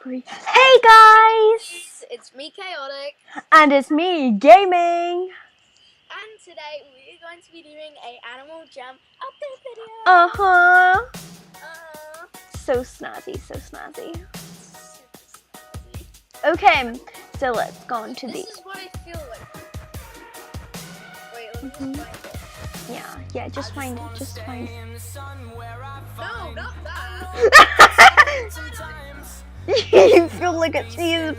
3. Hey guys! It's me, Chaotic. And it's me, Gaming. And today we're going to be doing a Animal Jam update video. Uh-huh. So snazzy, so snazzy. Okay, so let's go into the... This is what I feel like. Wait, let me just find it. Yeah, just find it, No, not that. You feel like a cheeseburger.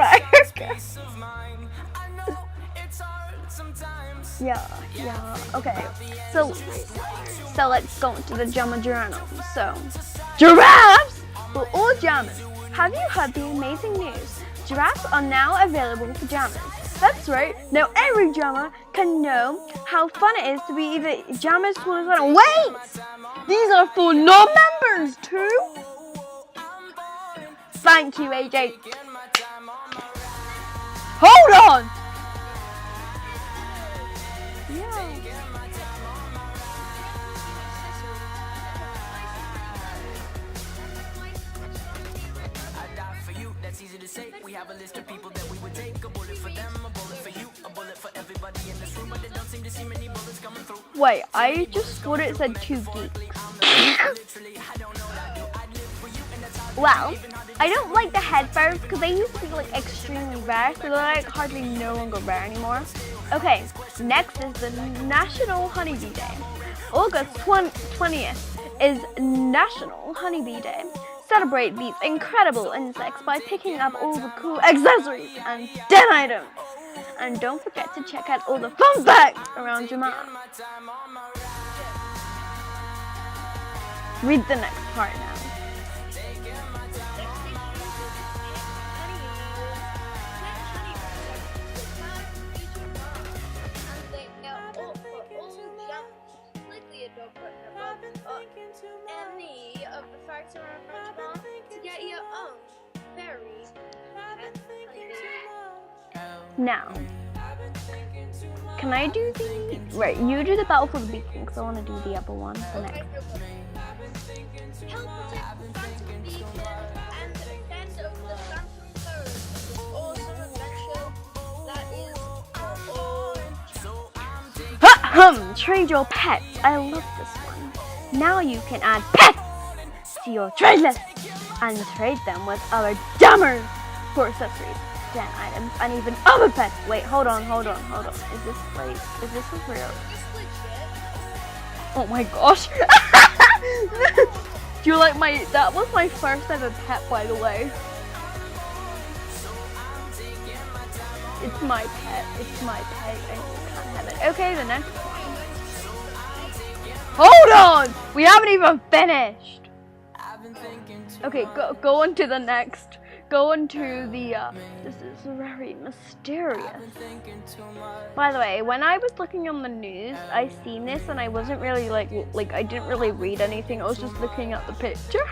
Yeah, okay. So let's go into the Jama Journal. So, giraffes for all Jammers. Have you heard the amazing news? Giraffes are now available for Jammers. That's right, now every Jammer can know how fun it is to be either Jammers for the Wait! These are for non-members too? Thank you, AJ. Hold on! That's easy to say. We have a list of people that we would take. A bullet for them, a bullet for you, a bullet for everybody in this room. But they don't seem to see many bullets coming through. Wait, I just thought it said 2 geeks. Well, I don't like the headphones because they used to be like extremely rare, so they're like hardly no longer rare anymore. Okay, next is the National Honeybee Day. August 20th is National Honeybee Day. Celebrate these incredible insects by picking up all the cool accessories and den items. And don't forget to check out all the fun facts around Jamal. Read the next part now. Any of the facts around Jamal to get your own very Now, can I do the... Right, you do the Battle for the Beacon because I want to do the other one for next. Help protect the Phantom Beacon and defend over the Phantom Code. This awesome adventure that is Trade your pets. I love this one. Now you can add pets to your trade list and trade them with other Jammers for accessories, den items, and even other pets. Wait, hold on. Is this for real? Oh my gosh. Do you like that was my first ever pet, by the way. It's my pet, and you can't have it. Okay, the next one. Hold on! We haven't even finished! Okay, go on to the next. Go on to the, this is very mysterious. By the way, when I was looking on the news, I seen this and I wasn't really like I didn't really read anything. I was just looking at the picture.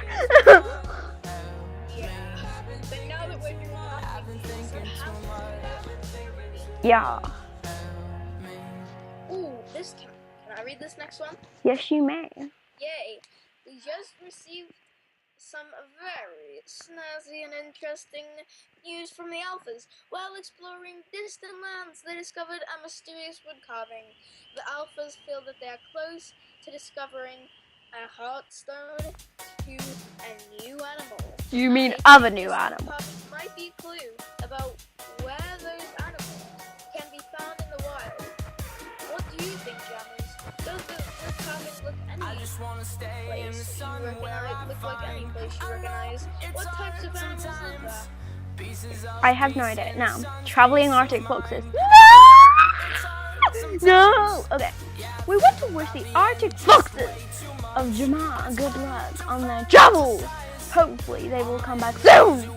Yeah. Ooh, this time. Can I read this next one? Yes, you may. Yay. We just received some very snazzy and interesting news from the Alphas. While exploring distant lands, they discovered a mysterious wood carving. The Alphas feel that they are close to discovering a heartstone to a new animal. You mean other new animal? Might be a clue about where those animals can be found in the wild. What do you think, Jammers? Does the carving look any place you recognize? Look like any place you recognize? What types of animals live there? I have no idea. Now, traveling Arctic foxes. No! Okay. We want to wish the Arctic foxes of Jamal good luck on their travels. Hopefully they will come back soon.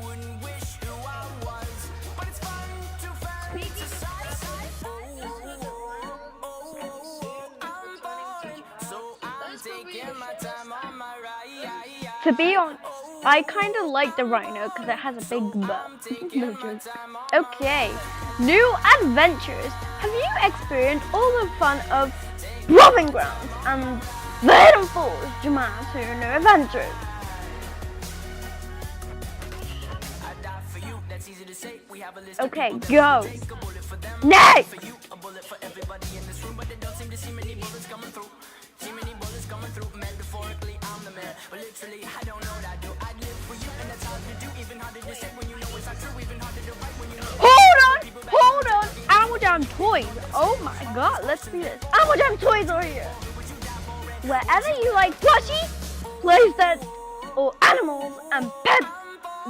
To be honest, I kind of like the rhino because it has a big butt. No joke. Okay, new adventures. Have you experienced all the fun of roaming grounds and the hidden falls? Jamal to new adventures. Okay, go. Next! Hold on! Animal Jam toys. Oh my god, let's see this. Animal Jam toys are here. Wherever you like plushies, playsets, or animals and pets,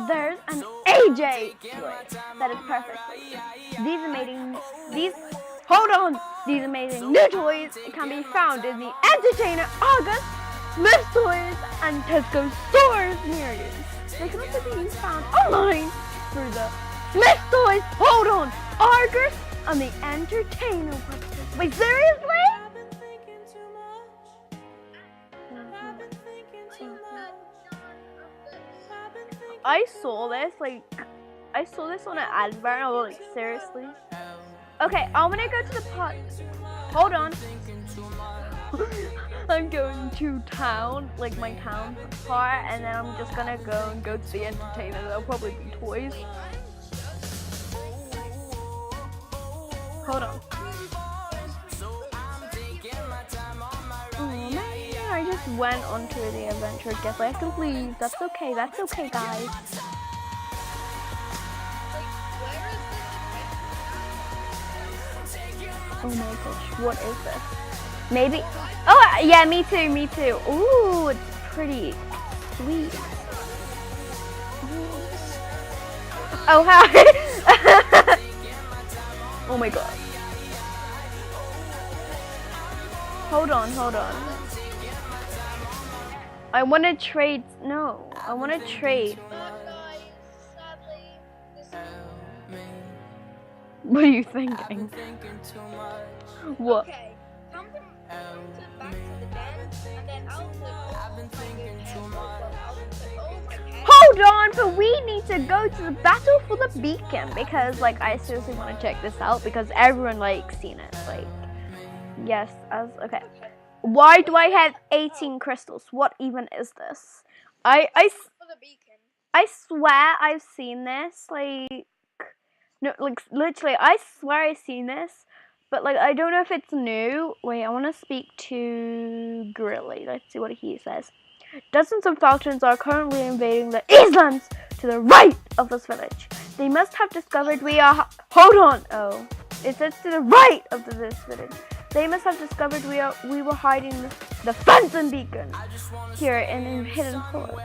there's an AJ toy that is perfect for you. These amazing new toys can be found in the Entertainer August, Smith Toys, and Tesco stores near you. They can also be found online through the Smith Toys, Argus, and the Entertainer website. Wait, seriously? I saw this on an advert and I was like, seriously? Okay, I'm gonna go to the pot. Hold on. I'm going to town, like my town part, and then I'm just gonna go to the Entertainer. There'll probably be toys. Hold on. I just went onto the adventure. Guess I have to leave. That's okay, guys. Oh my gosh, what is this? Maybe. Oh yeah, me too. Ooh, it's pretty sweet. Oh hi. Oh my god. Hold on. I want to trade. No, I want to trade. What are you thinking? What? Okay, come back to the den, and then I'll Hold on, but we need to go to the battle for the beacon because, like, I seriously want to check this out because everyone like seen it. Like, yes, okay. Why do I have 18 crystals? What even is this? I swear I've seen this. Like, no, like literally, I swear I've seen this. But like, I don't know if it's new. Wait, I want to speak to Grilly. Let's see what he says. Dozens of falcons are currently invading the islands to the right of this village. They must have discovered we are. Hold on. Oh, it says to the right of this village. They must have discovered we were hiding the Phantom Beacon here in a hidden hole.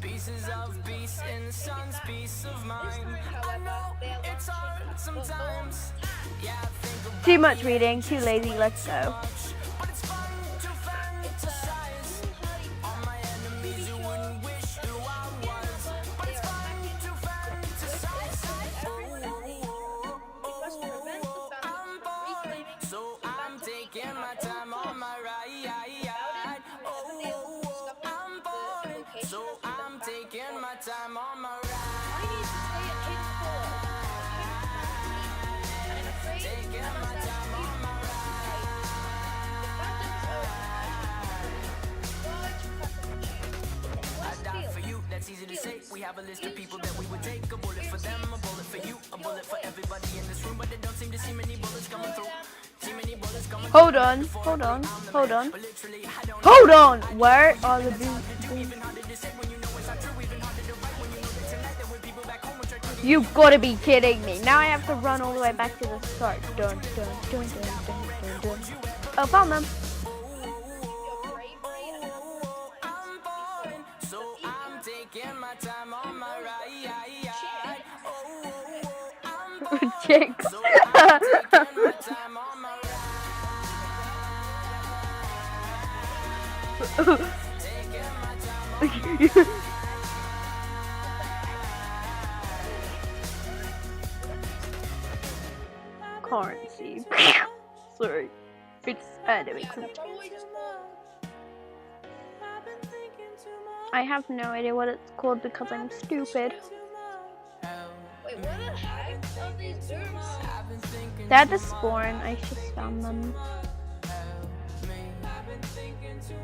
Pieces of peace in the sun's peace of mind. I know it's hard sometimes. Yeah, too much reading, too lazy, let's go. But it's fun to fantasize on my enemies who wouldn't wish who I was. But it's fun to fantasize. I'm bored, so I'm taking my time on my ride. So I'm taking my time on my ride. I need to stay at hidden and I'm afraid taking my time on my ride. I die for you, that's easy to say. We have a list of people that we would take. A bullet for them, a bullet for you, a bullet for everybody in this room. But they don't seem to see many bullets coming through. Hold on. Where are the dudes? You gotta be kidding me. Now I have to run all the way back to the start. Dun. Oh, found them. So I'm taking my time on my ride. Chicks. Currency. Sorry. It's anyway. I have no idea what it's called because I'm stupid. Wait, what the heck are these germs? They're the spawn. I just found them.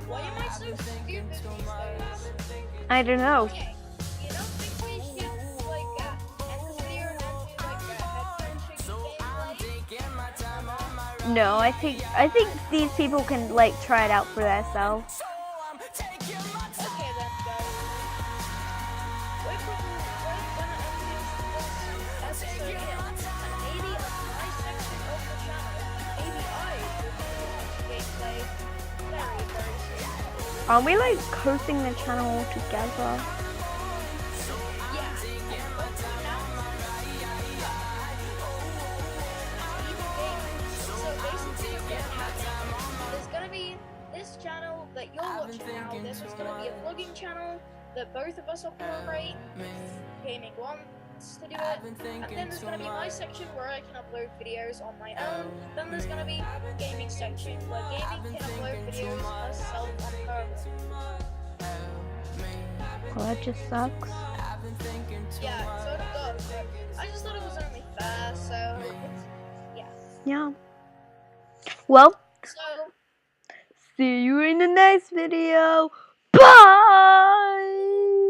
Why am I so stupid these days? I don't know. Okay, you don't think we should like end this video and then do like a headphone shaking gameplay? No, I think these people can like try it out for themselves. Okay then, guys. We're gonna end this episode here, and maybe on my section of the channel, maybe I will do gameplay very, very soon. Aren't we like hosting the channel all together? Yeah. But for now, so basically what's gonna happen, there's gonna be this channel that you're watching now, this is gonna be a vlogging channel that both of us operate, gaming wants to do it, and then there's gonna be my section where I can upload videos on my own, then there's gonna be gaming section where gaming can upload videos herself on her own. Well, that just sucks. Yeah, it sort of does, but I just thought it was only fair, so it's, yeah. Yeah. Well, So see you in the next video. Bye!